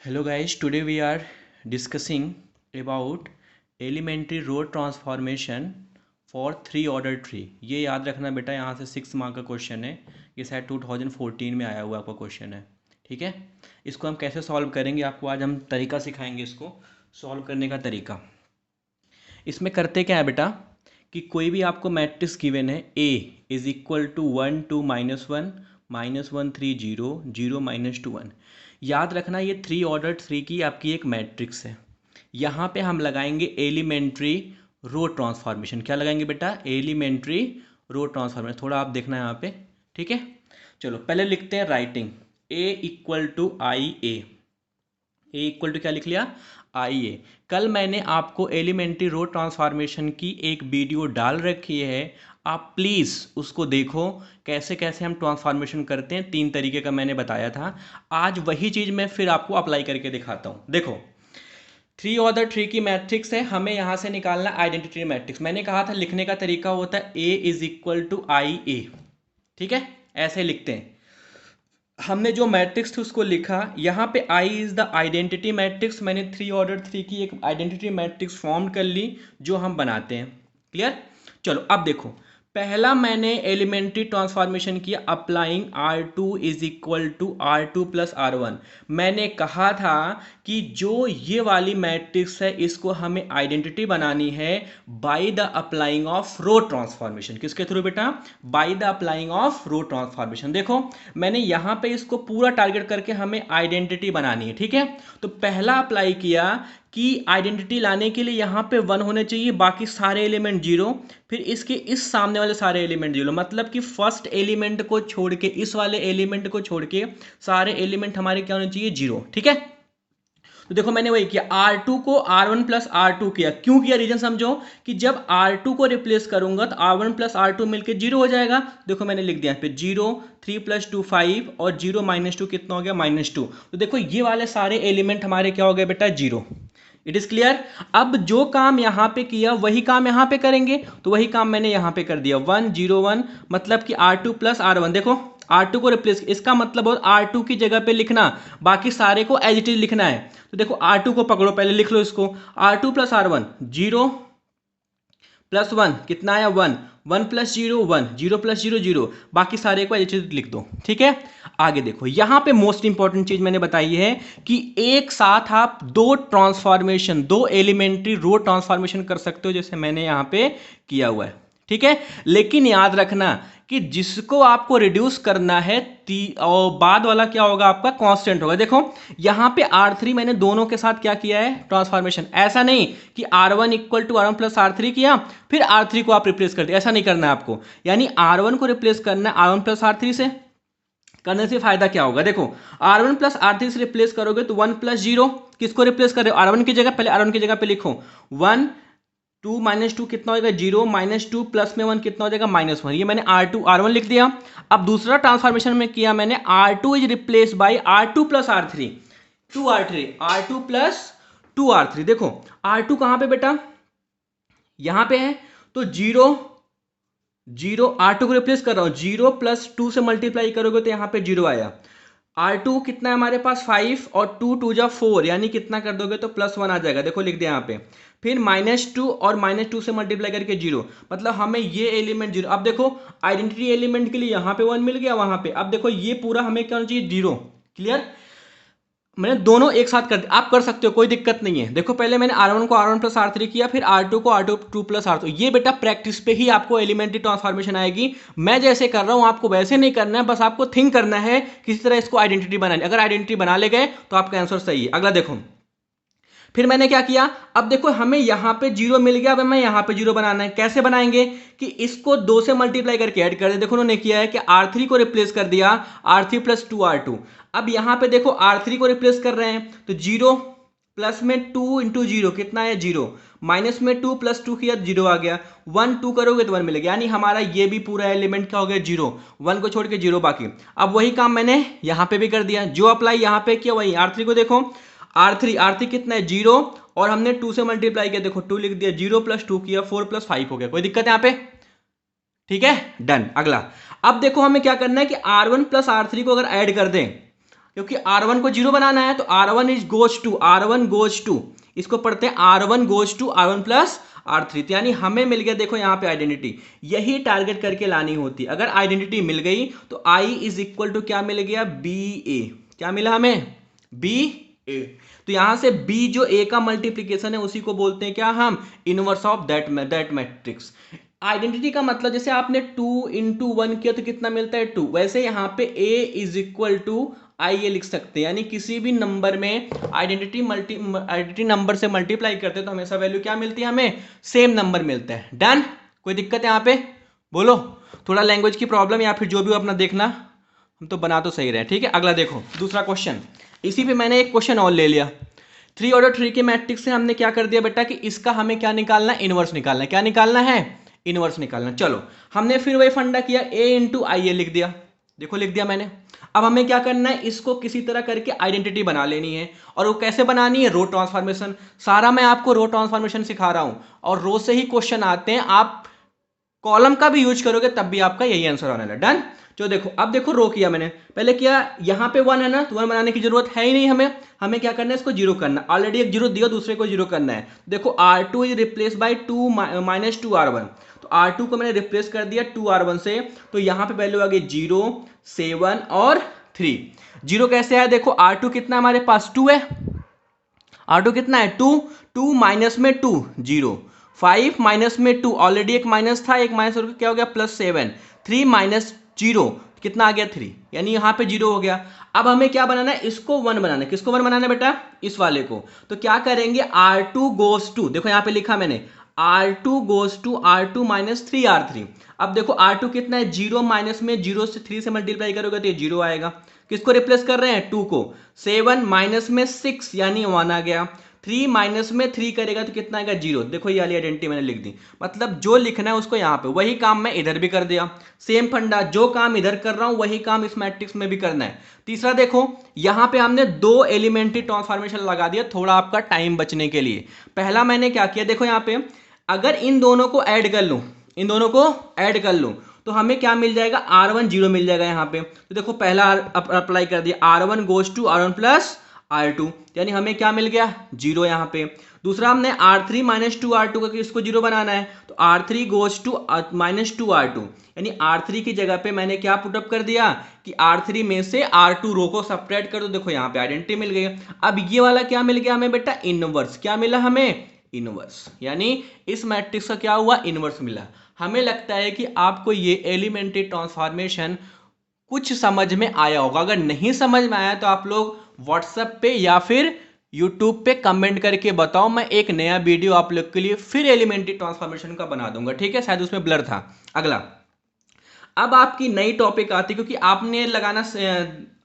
Hello guys, today we are discussing about elementary road transformation for three order tree. ये याद रखना बेटा, यहाँ से 6 मार्क का क्वेश्चन है। ये शायद 2014 में आया हुआ आपका क्वेश्चन है। ठीक है, इसको हम कैसे सॉल्व करेंगे आपको आज हम तरीका सिखाएंगे इसको सॉल्व करने का तरीका। इसमें करते क्या है बेटा कि कोई भी आपको मैट्रिक्स गिवन है ए इज इक्वल टू 1 2 -1 -1 3 0 0 -2 1। याद रखना ये थ्री ऑर्डर ट्री की आपकी एक मैट्रिक्स है। यहाँ पे हम लगाएंगे एलिमेंट्री रो ट्रांसफॉर्मेशन। क्या लगाएंगे बेटा? Elementary row transformation. थोड़ा आप देखना यहाँ पे। ठीक है, चलो पहले लिखते हैं writing. A equal to I A equal to क्या लिख लिया? आई ए। कल मैंने आपको एलिमेंट्री रो ट्रांसफॉर्मेशन की एक वीडियो डाल रखी है, आप प्लीज़ उसको देखो कैसे कैसे हम ट्रांसफॉर्मेशन करते हैं। 3 तरीके का मैंने बताया था। आज वही चीज़ मैं फिर आपको अप्लाई करके दिखाता हूँ। देखो, थ्री ऑर्डर ट्री की मैट्रिक्स है, हमें यहाँ से निकालना आइडेंटिटी मैट्रिक्स। मैंने कहा था लिखने का तरीका होता है ए इज इक्वल टू आई ए। ठीक है, ऐसे लिखते हैं। हमने जो मैट्रिक्स थी उसको लिखा। यहाँ पे I is the identity matrix. मैंने थ्री ऑर्डर थ्री की एक आइडेंटिटी मैट्रिक्स फॉर्म कर ली जो हम बनाते हैं। क्लियर? चलो अब देखो, पहला मैंने एलिमेंट्री ट्रांसफॉर्मेशन किया applying R2 is equal to R2 plus R1। मैंने कहा था कि जो ये वाली मैट्रिक्स है इसको हमें आइडेंटिटी बनानी है by the applying of row transformation. किसके थ्रू बेटा? By the applying of row transformation. देखो मैंने यहां पे इसको पूरा टारगेट करके हमें आइडेंटिटी बनानी है। ठीक है, तो पहला अप्लाई किया कि आइडेंटिटी लाने के लिए यहां पे 1 होने चाहिए, बाकी सारे एलिमेंट 0। फिर इसके इस सामने वाले सारे एलिमेंट 0, मतलब कि फर्स्ट एलिमेंट को छोड़ के, इस वाले एलिमेंट को छोड़ के सारे एलिमेंट हमारे क्या होने चाहिए? 0। ठीक है, तो देखो मैंने वही किया, R2 को R1 प्लस R2 किया। क्यों किया? रीजन समझो कि जब R2 को रिप्लेस करूंगा तो R1 प्लस R2 मिलकर 0 हो जाएगा। देखो मैंने लिख दिया फिर 0 3 + 2 5 और 0 - 2 कितना हो गया? -2। तो देखो ये वाले सारे एलिमेंट हमारे क्या हो गए बेटा? 0। It is clear? अब जो काम यहां पे किया वही काम यहां पे करेंगे, तो वही काम मैंने यहां पे कर दिया 1 0 1, मतलब कि R2 प्लस R1। देखो R2 को रिप्लेस, इसका मतलब R2 की जगह पे लिखना, बाकी सारे को एज इट इज लिखना है। तो देखो R2 को पकड़ो, पहले लिख लो इसको। R2 प्लस R1 0 प्लस 1 कितना आया? 1 1 + 0 1 0 + 0 0, बाकी सारे को एज इट इज लिख दो। ठीक है, आगे देखो यहां पे मोस्ट इंपॉर्टेंट चीज मैंने बताई है कि एक साथ आप दो ट्रांसफॉर्मेशन, दो एलिमेंट्री रो ट्रांसफॉर्मेशन कर सकते हो, जैसे मैंने यहां पे किया हुआ है। ठीक है, लेकिन याद रखना कि जिसको आपको रिड्यूस करना है और बाद वाला क्या होगा? आपका कांस्टेंट होगा। देखो यहां पे R3 मैंने दोनों के साथ क्या किया है? ट्रांसफॉर्मेशन। ऐसा नहीं कि R1 equal to R1 plus R3 किया फिर R3 को आप रिप्लेस कर दिया, ऐसा नहीं करना है आपको। यानी R1 को रिप्लेस करना है R1 प्लस R3 से। करने से फायदा क्या होगा? देखो R1 प्लस R3 से रिप्लेस करोगे तो 1 + 0, किसको रिप्लेस कर रहे हो? R1 की जगह, पहले R1 की जगह पे लिखो 1 2 - 2 कितना हो जाएगा? 0 -2 प्लस में 1 कितना हो जाएगा? -1। ये मैंने R2 R1 लिख दिया। अब दूसरा ट्रांसफॉर्मेशन में किया मैंने R2 is replace by R2 plus R3 2R3 R2 plus 2R3। देखो R2 कहां पे बेटा? यहां पे है, तो 0 0 R2 को रिप्लेस कर रहा हूं, 0 + 2 से मल्टीप्लाई करोगे तो यहां पे 0 आया। R2 कितना है हमारे पास? 5 और 2 2 जा 4, यानी कितना कर दोगे तो +1 आ जाएगा। देखो लिख दिया यहाँ पे। फिर -2 और -2 से मल्टीप्लाई करके 0, मतलब हमें ये एलिमेंट 0। अब देखो आइडेंटिटी एलिमेंट के लिए यहाँ पे 1 मिल गया, वहां पे अब देखो ये पूरा हमें क्या होना चाहिए? 0। क्लियर? मैंने दोनों एक साथ कर दिया, आप कर सकते हो, कोई दिक्कत नहीं है। देखो पहले मैंने R1 को R1 प्लस R3 किया, फिर R2 को R2 2 प्लस R2। ये बेटा प्रैक्टिस पे ही आपको एलिमेंट्री ट्रांसफॉर्मेशन आएगी। मैं जैसे कर रहा हूं आपको वैसे नहीं करना है, बस आपको थिंक करना है किसी तरह इसको आइडेंटिटी बनानी। अगर आइडेंटिटी बना ले गए तो आपका आंसर सही है। अगला देखो, फिर मैंने क्या किया? अब देखो हमें यहां पे 0 मिल गया, अब हमें यहां पे 0 बनाना है। कैसे बनाएंगे? कि इसको 2 से मल्टीप्लाई करके ऐड कर दे। देखो उन्होंने किया है कि R3 को रिप्लेस कर दिया R3 + 2R2। अब यहां पे देखो R3 को रिप्लेस कर रहे हैं तो 0 प्लस में 2 × 0 कितना है? 0, माइनस में 2 + 2 किया 0 आ गया। 1 2 करोगे तो 1 मिलेगा, यानी हमारा ये भी पूरा एलिमेंट क्या हो गया? 0। 1 को छोड़ के 0 बाकी। अब वही काम मैंने यहां पे भी कर दिया, जो अप्लाई यहां पे किया वही R3 को। देखो R3 कितना है? 0, और हमने 2 से मल्टीप्लाई किया, देखो 2 लिख दिया, 0 + 2 किया 4 + 5 हो गया। कोई दिक्कत है यहाँ पे? ठीक है, डन। अगला अब देखो हमें क्या करना है कि R1 प्लस R3 को अगर ऐड कर दें, क्योंकि R1 को 0 बनाना है, तो R1 is goes to, R1 goes to, इसको पढ़ते हैं R1 goes to R1 plus R3। तो यानी हमें मिल गया, देखो यहाँ पे आइडेंटिटी, यही टारगेट करके लानी होती। अगर आइडेंटिटी मिल गई तो I इज इक्वल टू क्या मिल गया, BA। क्या मिला हमें, BA। तो यहां से B जो A का मल्टीप्लीकेशन है उसी को बोलते हैं क्या हम, inverse of that matrix. Identity का मतलब जैसे आपने 2 इंटू 1 किया तो कितना मिलता है 2, वैसे यहाँ पे A is equal to IA लिख सकते हैं। यानी किसी भी नंबर में आइडेंटिटी नंबर से मल्टीप्लाई करते हैं तो हमेशा वैल्यू क्या मिलती है, हमें सेम नंबर मिलता है। डन, कोई दिक्कत है यहाँ पे, बोलो। थोड़ा लैंग्वेज की प्रॉब्लम या फिर जो भी हो अपना देखना, हम तो बना तो सही रहे। ठीक है, अगला देखो, दूसरा क्वेश्चन। इसी पे मैंने एक क्वेश्चन और ले लिया। 3 ऑर्डर 3 के मैट्रिक्स से हमने क्या कर दिया बेटा कि इसका हमें क्या निकालना है, इनवर्स निकालना है। क्या निकालना है, इनवर्स निकालना। चलो हमने फिर वही फंडा किया, A इंटू IA लिख दिया, देखो लिख दिया मैंने। अब हमें क्या करना है, इसको किसी तरह करके आइडेंटिटी बना लेनी है। और वो कैसे बनानी है, रो ट्रांसफॉर्मेशन। सारा मैं आपको रो ट्रांसफॉर्मेशन सिखा रहा हूं, और रो से ही क्वेश्चन आते हैं। आप कॉलम का भी यूज करोगे तब भी आपका यही आंसर आने लगा। डन। जो देखो, अब देखो रो किया मैंने, पहले किया यहाँ पे 1 है ना, तो 1 बनाने की जरूरत है ही नहीं हमें क्या करना है, इसको 0 करना। ऑलरेडी एक 0 दिया, दूसरे को 0 करना है। देखो R2 is replace by 2 minus 2R1, तो R2 को मैंने रिप्लेस कर दिया 2R1 से, तो यहाँ पे वैल्यू आ गई 0, 7 और 3। 0 कैसे आया, देखो R2 कितना हमारे पास 2 है, R2 कितना है 2, 2 माइनस में 2 0, 5 माइनस में 2 ऑलरेडी एक माइनस था, एक माइनस होकर क्या हो गया प्लस 7, 3 माइनस 0 कितना आ गया 3, यानी यहाँ पे 0 हो गया। अब हमें क्या बनाना है, इसको 1 बनाना है। किसको 1 बनाना है बेटा, इस वाले को। तो क्या करेंगे, R2 गोज टू, देखो यहाँ पे लिखा मैंने R2 goes to R2 minus 3R3। अब देखो R2 कितना है 0, माइनस में 0 से 3 से मल्टीप्लाई करोगे तो ये 0 आएगा। किसको रिप्लेस कर रहे हैं, 2 को। 7 माइनस में 6 यानी 1 आ गया। 3 माइनस में 3 करेगा तो कितना आएगा 0। देखो ये वाली आइडेंटिटी मैंने लिख दी, मतलब जो लिखना है उसको यहाँ पे, वही काम मैं इधर भी कर दिया। सेम फंडा, जो काम इधर कर रहा हूं वही काम इस मैट्रिक्स में भी करना है। तीसरा देखो, यहाँ पे हमने 2 एलिमेंट्री ट्रांसफॉर्मेशन लगा दिया थोड़ा आपका टाइम बचने के लिए। पहला मैंने क्या किया, देखो यहाँ पे अगर इन दोनों को ऐड कर लूं, इन दोनों को ऐड कर लूं तो हमें क्या मिल जाएगा, R1 0 मिल जाएगा यहाँ पे। तो देखो पहला अप्लाई कर दिया, R1 goes to R1 plus R2, यानी हमें क्या मिल गया 0 यहाँ पे। दूसरा हमने R3 माइनस 2R2 का, इसको 0 बनाना है, तो R3 goes to minus 2R2, यानी R3 की जगह पे मैंने क्या पुटअप कर दिया कि R3 में से R2 रो को सब्ट्रैक्ट कर दो। देखो यहाँ पे आइडेंटिटी मिल गई। अब ये वाला क्या मिल गया हमें बेटा, इनवर्स। क्या मिला हमें, इनवर्स, यानी इस मैट्रिक्स का क्या हुआ, इनवर्स मिला। हमें लगता है कि आपको ये एलिमेंट्री ट्रांसफॉर्मेशन कुछ समझ में आया होगा। अगर नहीं समझ में आया तो आप लोग व्हाट्सएप पे या फिर यूट्यूब पे कमेंट करके बताओ, मैं एक नया वीडियो आप लोग के लिए फिर एलिमेंट्री ट्रांसफॉर्मेशन का बना दूंगा। ठीक है, शायद उसमें ब्लर था। अगला, अब आपकी नई टॉपिक आती, क्योंकि आपने लगाना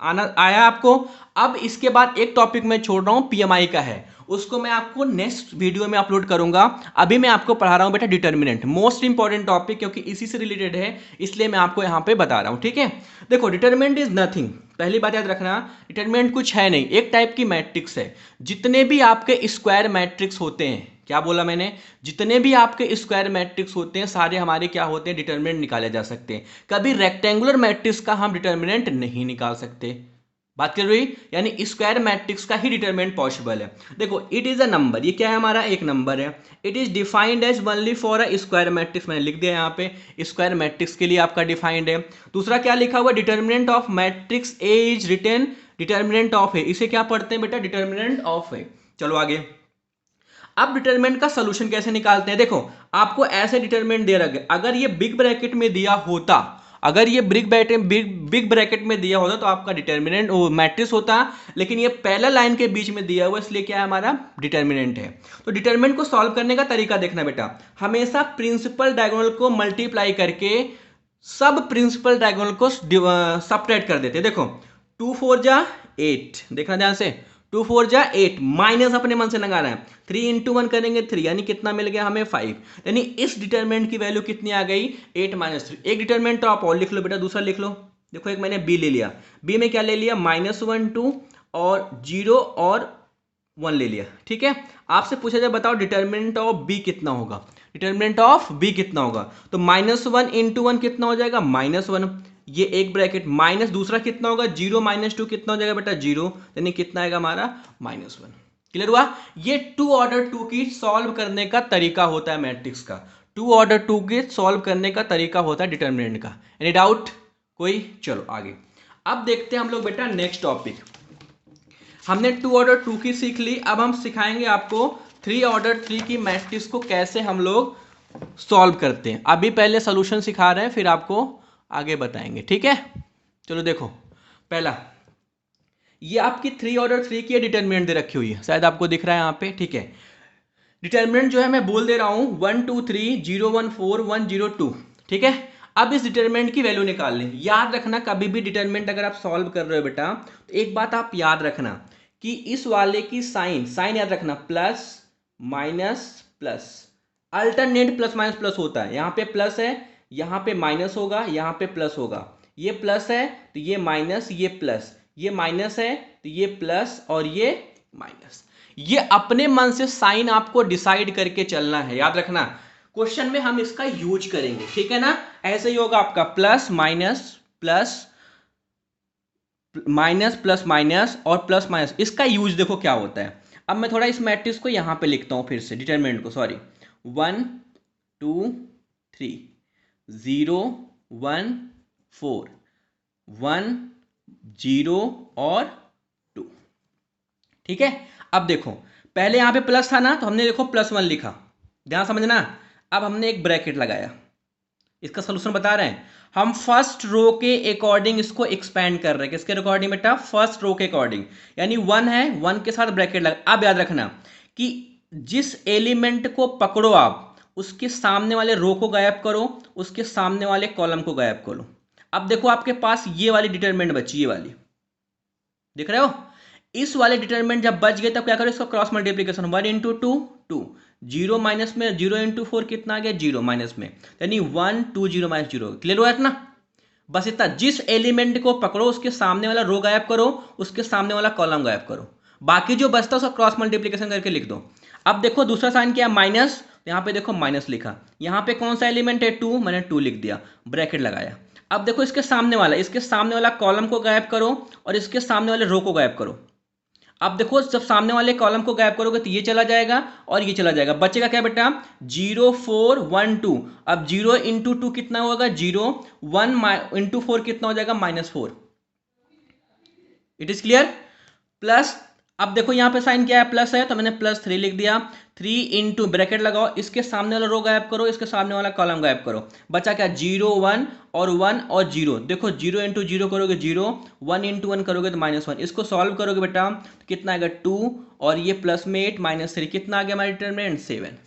आना आया आपको। अब इसके बाद एक टॉपिक मैं छोड़ रहा हूं, PMI का है, उसको मैं आपको नेक्स्ट वीडियो में अपलोड करूंगा। अभी मैं आपको पढ़ा रहा हूं बेटा डिटर्मिनेंट, मोस्ट इंपॉर्टेंट टॉपिक, क्योंकि इसी से रिलेटेड है, इसलिए मैं आपको यहां पे बता रहा हूं। ठीक है, देखो डिटर्मिनेंट इज नथिंग, पहली बात याद रखना, डिटर्मिनेंट कुछ है नहीं, एक टाइप की मैट्रिक्स है। जितने भी आपके स्क्वायर मैट्रिक्स होते हैं, क्या बोला मैंने, जितने भी आपके स्क्वायर मैट्रिक्स होते हैं सारे हमारे क्या होते हैं, डिटर्मिनेंट निकाले जा सकते हैं। कभी रेक्टेंगुलर मैट्रिक्स का हम डिटर्मिनेंट नहीं निकाल सकते। बात कर रही, यानी स्क्वायर मैट्रिक्स का ही डिटरमिनेंट पॉसिबल है। देखो इट इज अ नंबर, ये क्या है हमारा, एक नंबर है। It is defined as only for a square matrix, मैंने लिख दिया यहाँ पे, स्क्वायर मैट्रिक्स के लिए आपका डिफाइंड है। दूसरा क्या लिखा हुआ, determinant of matrix A is written determinant of A, इसे क्या पढ़ते हैं बेटा, डिटर्मिनेंट ऑफ ए। चलो आगे, अब डिटरमिनेंट का सोल्यूशन कैसे निकालते हैं। देखो आपको ऐसे डिटरमिनेंट दे रखा है, अगर ये बिग ब्रैकेट में दिया होता, अगर ये बिग ब्रैकेट में दिया होता तो आपका डिटरमिनेंट मैट्रिक्स होता, लेकिन ये पैरेलल लाइन के बीच में दिया हुआ, इसलिए क्या है हमारा डिटरमिनेंट है। तो डिटरमिनेंट को सॉल्व करने का तरीका देखना बेटा, हमेशा प्रिंसिपल डायगोनल को मल्टीप्लाई करके सब प्रिंसिपल डायगोनल को सब्ट्रैक्ट कर देते। देखो 2 4 जा 8, देखना ध्यान से, 2 4 जा 8, माइनस अपने मन से लगाना है, 3 इंटू 1 करेंगे 3, यानी कितना मिल गया हमें 5, यानी इस डिटरमिनेंट की वैल्यू कितनी आ गई 8 माइनस 3। एक डिटरमिनेंट तो आप और लिख लो बेटा, दूसरा लिख लो। देखो एक मैंने बी ले लिया, बी में क्या ले लिया, -1 2 और 0 और 1 ले लिया। ठीक है, आपसे पूछा जाए बताओ डिटरमिनेंट ऑफ बी कितना होगा, डिटरमिनेंट ऑफ बी कितना होगा, तो -1 इंटू 1 कितना हो जाएगा, -1, ये एक ब्रैकेट माइनस दूसरा कितना होगा 0 माइनस 2 कितना हो जाएगा बेटा 0, यानी कितना आएगा हमारा -1। क्लियर हुआ? ये 2 ऑर्डर 2 की सॉल्व करने का तरीका होता है मैट्रिक्स का, 2 ऑर्डर 2 के सॉल्व करने का तरीका होता है डिटरमिनेंट का। एनी डाउट कोई? चलो आगे अब देखते हैं हम लोग बेटा नेक्स्ट टॉपिक। हमने 2 ऑर्डर 2 की सीख ली, अब हम सिखाएंगे आपको 3 ऑर्डर 3 की मैट्रिक्स को कैसे हम लोग सॉल्व करते हैं। अभी पहले सॉल्यूशन सिखा रहे हैं, फिर आपको आगे बताएंगे, ठीक है? चलो देखो, पहला ये आपकी 3 ऑर्डर 3 की डिटरमिनेंट दे रखी हुई है, शायद आपको दिख रहा है यहाँ पे, ठीक है? डिटरमिनेंट जो है मैं बोल दे रहा हूँ 1 2 3 0 1 4 1 0 2, ठीक है? अब इस डिटरमिनेंट की वैल्यू निकाल लें। याद रखना कभी भी डिटरमिनेंट अगर आप सॉल्व कर रहे हो बेटा, तो एक बात आप याद रखना कि इस वाले की साइन याद रखना, plus minus plus, alternate plus minus plus होता है। यहाँ पे प्लस है, यहाँ पे माइनस होगा, यहाँ पे प्लस होगा। ये प्लस है तो ये माइनस, ये प्लस, ये माइनस है तो ये प्लस और ये माइनस। ये अपने मन से साइन आपको डिसाइड करके चलना है, याद रखना। क्वेश्चन में हम इसका यूज करेंगे, ठीक है ना? ऐसे ही होगा आपका plus minus plus, minus plus minus और प्लस माइनस। इसका यूज देखो क्या होता है। अब मैं थोड़ा इस मैट्रिक्स को यहां पे लिखता हूं फिर से, डिटरमिनेंट को, सॉरी, 1 2 3 0 1 4 1 0 और 2, ठीक है? अब देखो पहले यहां पे प्लस था ना, तो हमने देखो +1 लिखा, ध्यान समझना। अब हमने एक ब्रैकेट लगाया, इसका सोल्यूशन बता रहे हैं हम। फर्स्ट रो के अकॉर्डिंग इसको एक्सपेंड कर रहे हैं। किसके अकॉर्डिंग बेटा? फर्स्ट रो के अकॉर्डिंग, यानी 1 है, 1 के साथ ब्रैकेट लगा। अब याद रखना कि जिस एलिमेंट को पकड़ो आप, उसके सामने वाले रो को गायब करो, उसके सामने वाले कॉलम को गायब करो। अब देखो आपके पास ये वाली डिटरमिनेंट बची, ये वाली, देख रहे हो? इस वाले डिटरमिनेंट जब बच गए तब क्या करो, इसका क्रॉस मल्टीप्लीकेशन, 1 इंटू 2 2, 0 माइनस में 0 इंटू 4 कितना आ गया 0 माइनस में, यानी 1 2 0 माइनस 0। क्लियर हुआ इतना? बस इतना। जिस एलिमेंट को पकड़ो उसके सामने वाला रो गायब करो, उसके सामने वाला कॉलम गायब करो, बाकी जो बचता है उसका क्रॉस मल्टीप्लीकेशन करके लिख दो। अब देखो दूसरा साइन क्या है, माइनस, यहाँ पे देखो माइनस लिखा, यहाँ पे कौन सा एलिमेंट है 2, मैंने 2 लिख दिया, ब्रैकेट लगाया। अब देखो इसके सामने वाला कॉलम को गायब करो और इसके सामने वाले रो को गायब करो। अब देखो जब सामने वाले कॉलम को गायब करोगे तो ये चला जाएगा और ये चला जाएगा, बचेगा क्या बेटा 0 4 1 2। अब 0 इंटू 2 कितना होगा 0, 1 इंटू 4 कितना हो जाएगा -4। It is clear? प्लस, अब देखो यहाँ पे साइन क्या है, प्लस है, तो मैंने +3 लिख दिया। 3 इंटू ब्रैकेट लगाओ, इसके सामने वाला रो गायब करो, इसके सामने वाला कॉलम गायब करो, बचा क्या 0 1 और 1 और 0। देखो 0 इंटू 0 करोगे 0, 1 इंटू 1 करोगे तो -1। इसको सॉल्व करोगे बेटा तो कितना आएगा 2 और ये प्लस में 8 -3, कितना आ गया हमारा डिटरमिनेंट 7।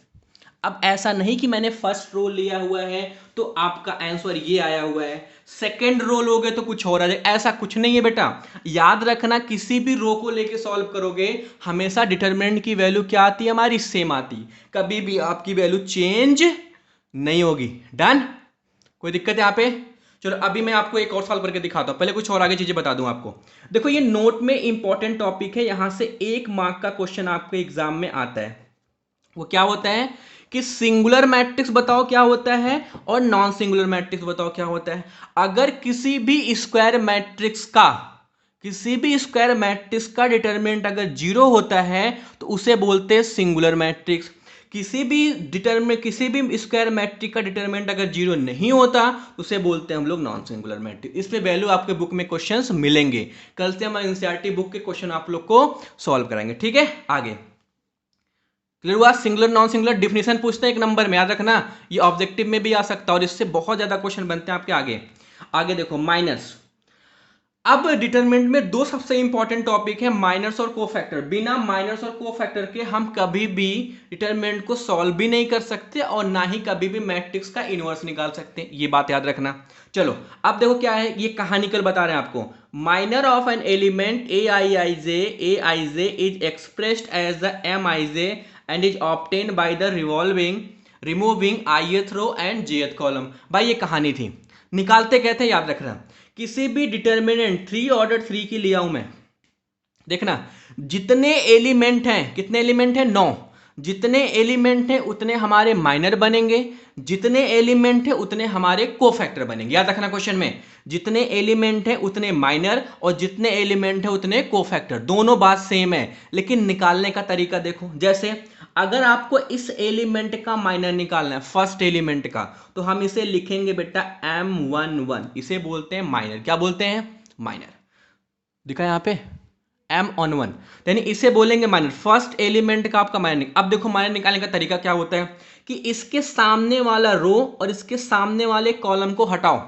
अब ऐसा नहीं कि मैंने फर्स्ट रो लिया हुआ है तो आपका आंसर ये आया हुआ है, सेकंड रो लोगे तो कुछ हो रहा है, ऐसा कुछ नहीं है बेटा। याद रखना किसी भी रो को लेके सॉल्व करोगे हमेशा डिटरमिनेंट की वैल्यू क्या आती है हमारी, सेम आती, कभी भी आपकी वैल्यू चेंज नहीं होगी। डन? कोई दिक्कत है यहाँ पे? चलो अभी मैं आपको एक और सॉल्व करके दिखाता हूँ, पहले कुछ और आगे चीजें बता दूं आपको। देखो ये नोट में इंपॉर्टेंट टॉपिक है, यहां से 1 मार्क का क्वेश्चन आपके एग्जाम में आता है। वो क्या होता है कि सिंगुलर मैट्रिक्स बताओ क्या होता है और नॉन सिंगुलर मैट्रिक्स बताओ क्या होता है। अगर किसी भी स्क्वायर मैट्रिक्स का डिटरमिनेंट अगर 0 होता है तो उसे बोलते हैं सिंगुलर मैट्रिक्स। किसी भी स्क्वायर मैट्रिक्स का डिटरमिनेंट अगर 0 नहीं होता तो उसे बोलते हैं हम लोग नॉन सिंगुलर मैट्रिक्स। इसमें वैल्यू आपके बुक में क्वेश्चंस मिलेंगे। कल से हम एनसीईआरटी बुक के क्वेश्चन आप लोग को सॉल्व कराएंगे, ठीक है? आगे क्लियर हुआ? सिंगुलर नॉन सिंगुलर डिफिनेशन पूछते हैं 1 नंबर में, याद रखना। ये ऑब्जेक्टिव में भी आ सकता है और इससे बहुत ज्यादा क्वेश्चन बनते हैं आपके आगे देखो माइनस। अब डिटरमिनेंट में 2 सबसे इंपॉर्टेंट टॉपिक है, माइनस और कोफैक्टर। बिना माइनस और कोफैक्टर के हम कभी भी डिटरमिनेंट को सॉल्व भी नहीं कर सकते और ना ही कभी भी मैट्रिक्स का इनवर्स निकाल सकते, ये बात याद रखना। चलो अब देखो क्या है, ये कहानिकल बता रहे हैं आपको। Minor of an element aij is expressed as the mij and is obtained by the removing ith row and jth column। भाई ये कहानी थी, निकालते कहते हैं, याद रखना। किसी भी डिटरमिनेंट 3 ऑर्डर 3 की लिया हूं मैं, देखना जितने एलिमेंट हैं, कितने एलिमेंट हैं 9, जितने एलिमेंट हैं उतने हमारे माइनर बनेंगे, जितने एलिमेंट हैं उतने हमारे कोफैक्टर बनेंगे। याद रखना क्वेश्चन में, जितने एलिमेंट हैं उतने माइनर और जितने एलिमेंट हैं उतने कोफैक्टर, दोनों बात सेम है, लेकिन निकालने का तरीका देखो। जैसे अगर आपको इस एलिमेंट का माइनर निकालना है, फर्स्ट एलिमेंट का, तो हम इसे लिखेंगे बेटा M11, इसे बोलते हैं माइनर। क्या बोलते हैं? माइनर। दिखा यहाँ पे M11, यानी इसे बोलेंगे माइनर, फर्स्ट एलिमेंट का आपका माइनर। अब देखो माइनर निकालने का तरीका क्या होता है कि इसके सामने वाला रो और इसके सामने वाले कॉलम को हटाओ।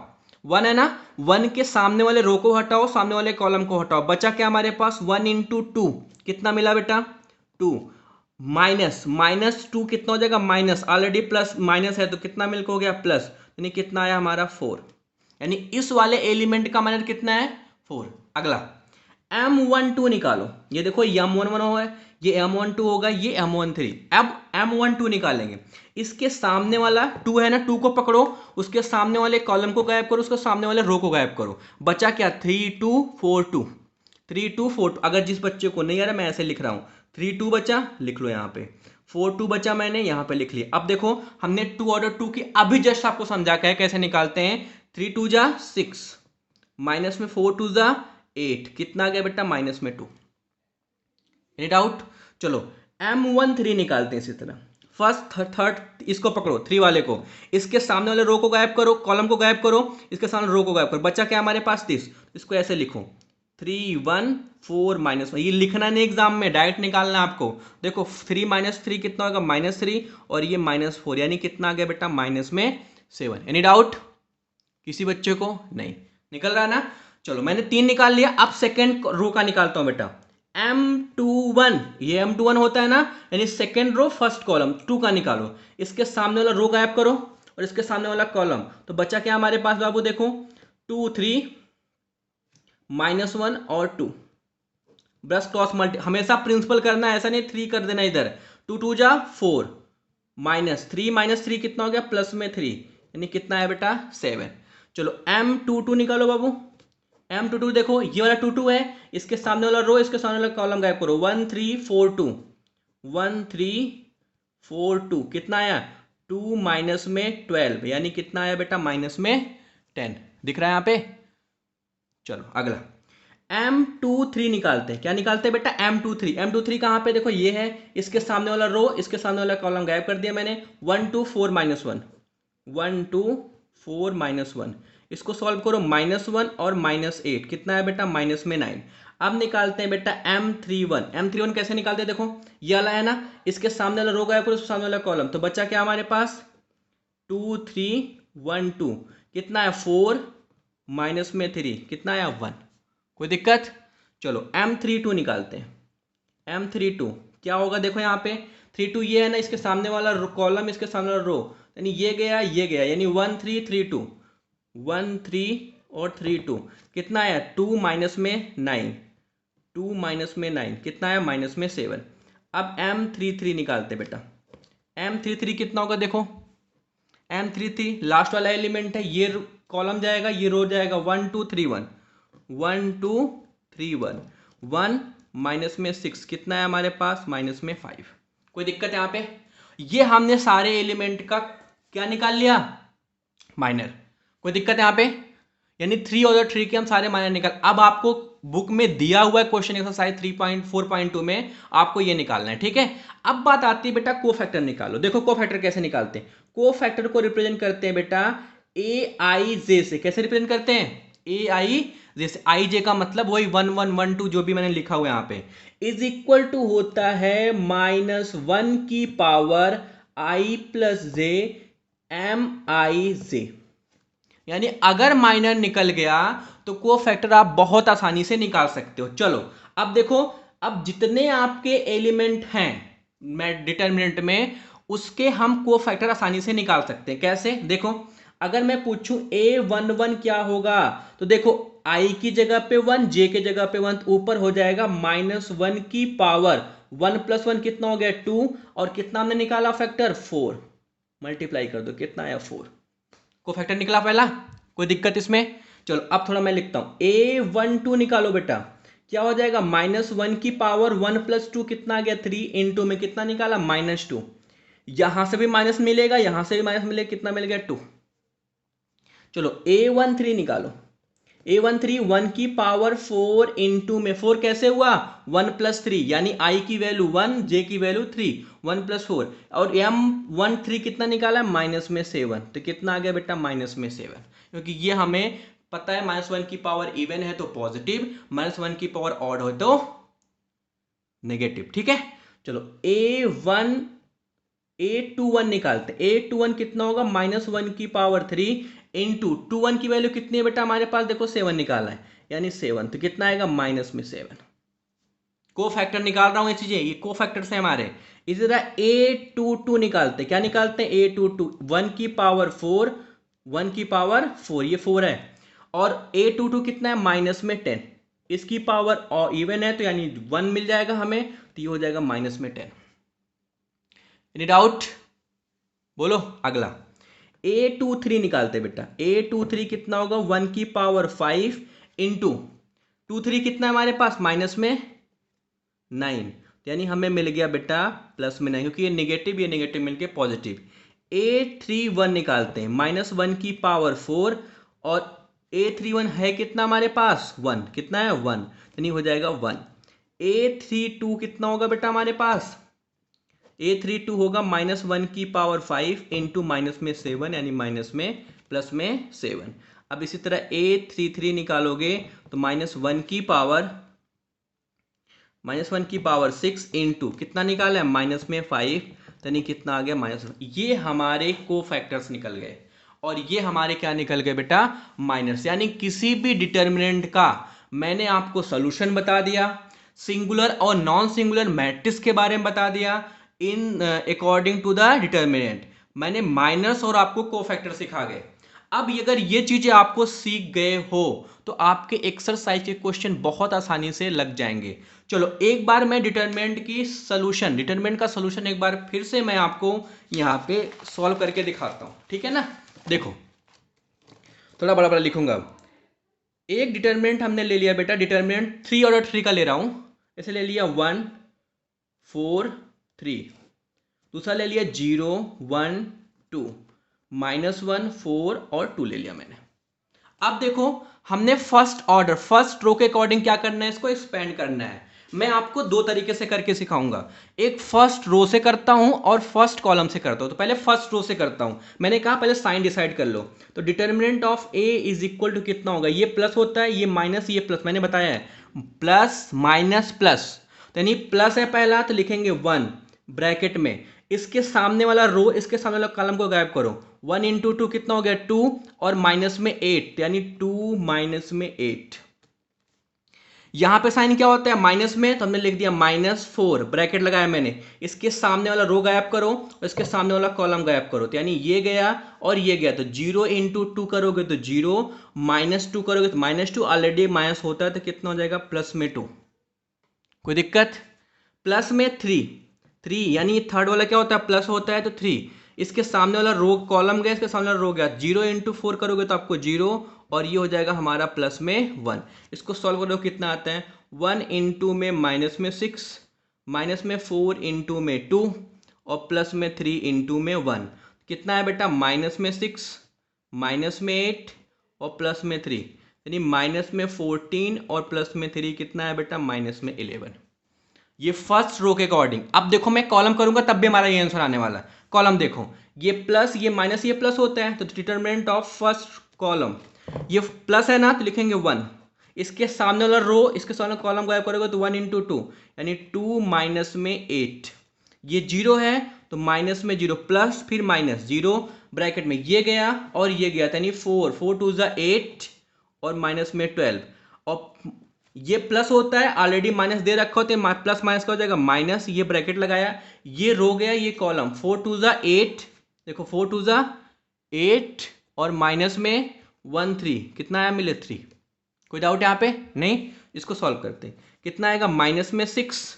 1 है ना, 1 के सामने वाले रो को हटाओ, सामने वाले कॉलम को हटाओ, बचा क्या हमारे पास? 1 × 2, कितना मिला बेटा? 2। -2 कितना हो जाएगा? माइनस, ऑलरेडी प्लस माइनस है तो कितना मिल हो गया? प्लस, यानी कितना आया हमारा? 4। यानी इस वाले एलिमेंट का माइनर कितना है? 4। अगला M12 निकालो। ये देखो ये M11 होगा, ये M12 होगा, ये M13। अब M12 निकालेंगे, इसके सामने वाला 2 है ना, 2 को पकड़ो, उसके सामने वाले कॉलम को गायब करो, उसके सामने वाले रो को गायब करो, बचा क्या? 3 2 4 2, 3 2 4 2। अगर जिस बच्चे को नहीं आ रहा मैं ऐसे लिख रहा हूं, 3 2 बचा, लिख लो यहाँ पे, 4 2 बचा, मैंने यहाँ पे लिख लिया। अब देखो हमने 2 ऑर्डर 2 की अभी जस्ट आपको समझा के कैसे निकालते हैं। 3 2 जा 6, माइनस में 4 2 जा 8, कितना आ गया बेटा? माइनस में 2। Any doubt? चलो M13 निकालते हैं इसी तरह। फर्स्ट थर्ड इसको पकड़ो, 3 वाले को, इसके सामने वाले रो को गायब करो, कॉलम को गायब करो, इसके सामने रो को गायब करो, बच्चा क्या हमारे पास? 30। इसको ऐसे लिखो 3 1 4 -1। ये लिखना नहीं एग्जाम में, डायरेक्ट निकालना आपको। देखो 3 - 3 कितना होगा? -3, और ये -4, यानी कितना आ गया बेटा? -7। एनी डाउट किसी बच्चे को? नहीं निकल रहा ना? चलो मैंने 3 निकाल लिया। अब सेकेंड रो का निकालता हूं बेटा, M21। ये M21 होता है ना, यानी सेकेंड रो फर्स्ट कॉलम 2 का निकालो, इसके सामने वाला रो गायब करो और इसके सामने वाला कॉलम, तो बचा क्या हमारे पास बाबू? देखो 2 3 -1 और 2, ब्रश क्रॉस मल्टी, हमेशा प्रिंसिपल करना है, ऐसा नहीं 3 कर देना इधर। 2 2 जा 4, -3 - 3 कितना हो गया? प्लस में 3, यानी कितना है बेटा? 7। चलो M22 निकालो बाबू। M22 देखो ये वाला 2 2 है, इसके सामने वाला रो, इसके सामने वाला कॉलम गायब करो, 1 3 4 2, 1 3 4 2, कितना आया? 2 माइनस में 12, यानी कितना आया बेटा? माइनस में 10। दिख रहा है यहाँ पे? चलो अगला M23 निकालते हैं। क्या निकालते हैं बेटा? M23 कहाँ पे? देखो ये है, इसके सामने वाला रो, इसके सामने वाला कॉलम गायब कर दिया मैंने। 1 2 4 -1, 1 2 4 -1, इसको सॉल्व करो, -1 और -8, कितना है बेटा? -9। अब निकालते हैं बेटा M31 कैसे निकालते हैं? देखो ये वाला है ना, इसके सामने वाला रो गायब करो, उसके सामने वाला कॉलम, तो बच्चा क्या हमारे पास? 2 3 1 2, कितना है? 4 माइनस में 3, कितना है? 1। कोई दिक्कत? चलो M32 निकालते हैं। M32 क्या होगा? देखो यहाँ पे 3 2 ये है ना, इसके सामने वाला कॉलम, इसके सामने वाला रो, यानी ये गया ये गया, यानी 1 3 3 2, 1 3 और 3 2, कितना आया? 2 माइनस में 9, 2 माइनस में 9, कितना आया? माइनस में 7। अब M33 निकालते बेटा। M33 कितना होगा? देखो M33 लास्ट वाला एलिमेंट है, ये कॉलम जाएगा, ये रो जाएगा, 1 2 3 1, 1 2 3 1, 1 माइनस में 6, कितना है हमारे पास? माइनस में 5। कोई दिक्कत यहाँ पे? ये हमने सारे एलिमेंट का क्या निकाल लिया? माइनर। कोई दिक्कत यहाँ पे? यानी 3 और 3 के हम सारे माइनर निकाल। अब आपको बुक में दिया हुआ है क्वेश्चन एक्सरसाइज 3.4.2 में आपको ये निकालना है, ठीक है। अब बात आती है बेटा कोफैक्टर निकालो। देखो कोफैक्टर कैसे निकालते हैं? कोफैक्टर को रिप्रेजेंट करते हैं बेटा AIJ से। कैसे रिप्रेजेंट करते हैं? AIJ से। IJ का मतलब वही 1 1 1 2 जो भी मैंने लिखा हुआ यहाँ पे, इज इक्वल टू होता है -1 की पावर I + J MIJ। यानी अगर माइनर निकल गया तो कोफैक्टर आप बहुत आसानी से निकाल सकते हो। चलो अब देखो, अब जितने आपके एलिमेंट हैं डिटरमिनेंट में, उसके हम कोफैक्टर आसानी से निकाल सकते हैं। कैसे? देखो अगर मैं पूछूं A11 क्या होगा, तो देखो I की जगह पे 1, J की जगह पे 1, ऊपर हो जाएगा -1 की पावर 1 + 1 कितना हो गया? 2, और कितना हमने निकाला फैक्टर? 4। मल्टीप्लाई कर दो, कितना आया? 4। कोफैक्टर निकला पहला। कोई दिक्कत इसमें? चलो अब थोड़ा मैं लिखता हूं, A12 निकालो बेटा। क्या हो जाएगा, -1 की पावर 1 + 2 कितना आ गया 3, इंटू में कितना निकाला -2, यहां से भी माइनस मिलेगा, यहां से भी माइनस मिलेगा, कितना मिल गया 2। चलो A13 निकालो, A13 1 की पावर 4 इंटू में 4 कैसे हुआ 1 + 3, यानी I की वैल्यू 1, J की वैल्यू 3, 1 + 4, और M13 कितना निकाला माइनस में 7, तो कितना आ गया बेटा -7, क्योंकि ये हमें पता है -1 की पावर इवन है तो पॉजिटिव, -1 की पावर ऑड हो तो नेगेटिव। ठीक है, चलो A21 निकालते हैं। A21 कितना होगा -1 की पावर 3 इंटू 21 की वैल्यू कितनी है बेटा हमारे पास, देखो 7 निकाला है, यानी 7, तो कितना आएगा -7। को फैक्टर निकाल रहा हूं, ये चीजें ये को फैक्टर है हमारे। इसी तरह A22 निकालते, क्या निकालते हैं A22 1 की पावर 4, 1 की पावर 4, ये 4 है, और A22 कितना है -10, इसकी पावर इवन है तो यानी 1 मिल जाएगा हमें, तो ये हो जाएगा -10। एनी डाउट, बोलो अगला। A23 निकालते बेटा, A23 कितना होगा 1 की पावर 5 इंटू 23 कितना है हमारे पास -9, यानी हमें मिल गया बेटा +9, क्योंकि ये नेगेटिव मिलके पॉजिटिव। A31 निकालते हैं, -1 की पावर 4, और A31 है कितना हमारे पास 1, कितना है 1, यानी हो जाएगा 1। A32 कितना होगा बेटा हमारे पास, A32 होगा -1 की पावर 5 इंटू माइनस में 7, यानी माइनस में प्लस में 7। अब इसी तरह A33 निकालोगे तो -1 की पावर 6 इंटू कितना निकाला है माइनस में 5, यानी कितना आ गया -1। ये हमारे को फैक्टर्स निकल गए, और ये हमारे क्या निकल गए बेटा माइनस, यानी किसी भी डिटर्मिनेंट का मैंने आपको सोल्यूशन बता दिया, सिंगुलर और नॉन सिंगुलर मैट्रिक्स के बारे में बता दिया in according to the determinant, मैंने माइनस और आपको कोफैक्टर सिखा गए। अब अगर ये चीजें आपको सीख गए हो तो आपके एक्सरसाइज के क्वेश्चन बहुत आसानी से लग जाएंगे। चलो एक बार मैं डिटर्मिनेंट का सोल्यूशन एक बार फिर से मैं आपको यहाँ पे सॉल्व करके दिखाता हूँ, ठीक है ना। देखो थोड़ा बड़ा बड़ा लिखूंगा। एक डिटर्मिनेंट हमने ले लिया बेटा, डिटर्मिनेंट 3 ऑर्डर 3 का ले रहा हूं, इसे ले लिया 1 4 3, दूसरा ले लिया 0 1 2, -1 4 और 2 ले लिया मैंने। अब देखो हमने फर्स्ट रो के अकॉर्डिंग क्या करना है, इसको एक्सपेंड करना है। मैं आपको दो तरीके से करके सिखाऊंगा, एक फर्स्ट रो से करता हूं और फर्स्ट कॉलम से करता हूं। तो पहले फर्स्ट रो से करता हूं, मैंने कहा पहले साइन डिसाइड कर लो। तो determinant of A is equal to कितना होगा, ये प्लस होता है, ये माइनस, ये प्लस, मैंने बताया है प्लस माइनस प्लस, तो यानी प्लस है पहला तो लिखेंगे 1 ब्रैकेट में, इसके सामने वाला रो इसके सामने वाला कॉलम को गायब करो, 1 इंटू 2 कितना हो गया 2, और माइनस में 8, यानी 2 माइनस में 8। यहां पे साइन क्या होता है माइनस में, तो हमने लिख दिया -4 ब्रैकेट लगाया मैंने, इसके सामने वाला रो गायब करो और इसके सामने वाला कॉलम गायब करो, तो यानी ये गया और ये गया, तो 0 इंटू 2 करोगे तो 0, -2 करोगे तो -2, ऑलरेडी माइनस होता है तो कितना हो जाएगा +2। कोई दिक्कत, प्लस में 3 यानी थर्ड वाला क्या होता है प्लस होता है तो 3, इसके सामने वाला रो कॉलम गया, इसके सामने वाला रो गया, 0 इंटू 4 करोगे तो आपको 0, और ये हो जाएगा हमारा प्लस में 1। इसको सॉल्व करो कितना आता है, 1 इंटू में -6, माइनस में 4 इंटू में 2, और प्लस में 3 इंटू में 1, कितना है बेटा -6 माइनस में 8 और प्लस में 3, यानी माइनस में 14 और प्लस में 3 कितना है बेटा -11। ये फर्स्ट रो के अकॉर्डिंग। अब देखो मैं कॉलम करूंगा तब भी हमारा ये आंसर आने वाला है। कॉलम देखो, ये प्लस ये माइनस ये प्लस होता है, तो डिटरमिनेंट ऑफ फर्स्ट कॉलम, ये प्लस है ना तो लिखेंगे 1, इसके सामने वाला रो इसके सामने कॉलम गायब करोगे तो 1 इंटू 2, यानी 2 माइनस में 8, ये 0 है तो माइनस में 0 प्लस फिर माइनस 0 ब्रैकेट में, ये गया और ये गया, यानी 4 4 2 8 और माइनस में 12, और ये प्लस होता है ऑलरेडी माइनस दे रखा होता है, प्लस माइनस का हो जाएगा माइनस, ये ब्रैकेट लगाया, ये रो गया ये कॉलम, 4 2 8, देखो 4 2 8 और माइनस में 1 3, कितना आया मिले 3। कोई डाउट यहाँ पे नहीं, इसको सॉल्व करते हैं, कितना आएगा माइनस में 6,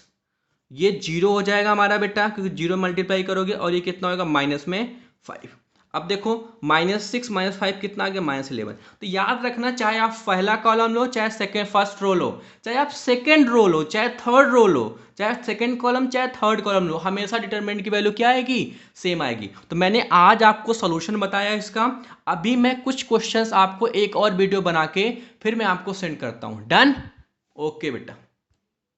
ये 0 हो जाएगा हमारा बेटा क्योंकि 0 मल्टीप्लाई करोगे, और ये कितना होगा माइनस में 5। अब देखो -6 -5 कितना आ गया -11। तो याद रखना, चाहे आप पहला कॉलम लो, चाहे फर्स्ट रो लो, चाहे आप सेकेंड रो लो, चाहे थर्ड रो लो, चाहे सेकेंड कॉलम चाहे थर्ड कॉलम लो, हमेशा डिटरमिनेंट की वैल्यू क्या आएगी, सेम आएगी। तो मैंने आज आपको सोल्यूशन बताया इसका। अभी मैं कुछ क्वेश्चंस आपको एक और वीडियो बना के फिर मैं आपको सेंड करता हूँ। डन? ओके बेटा।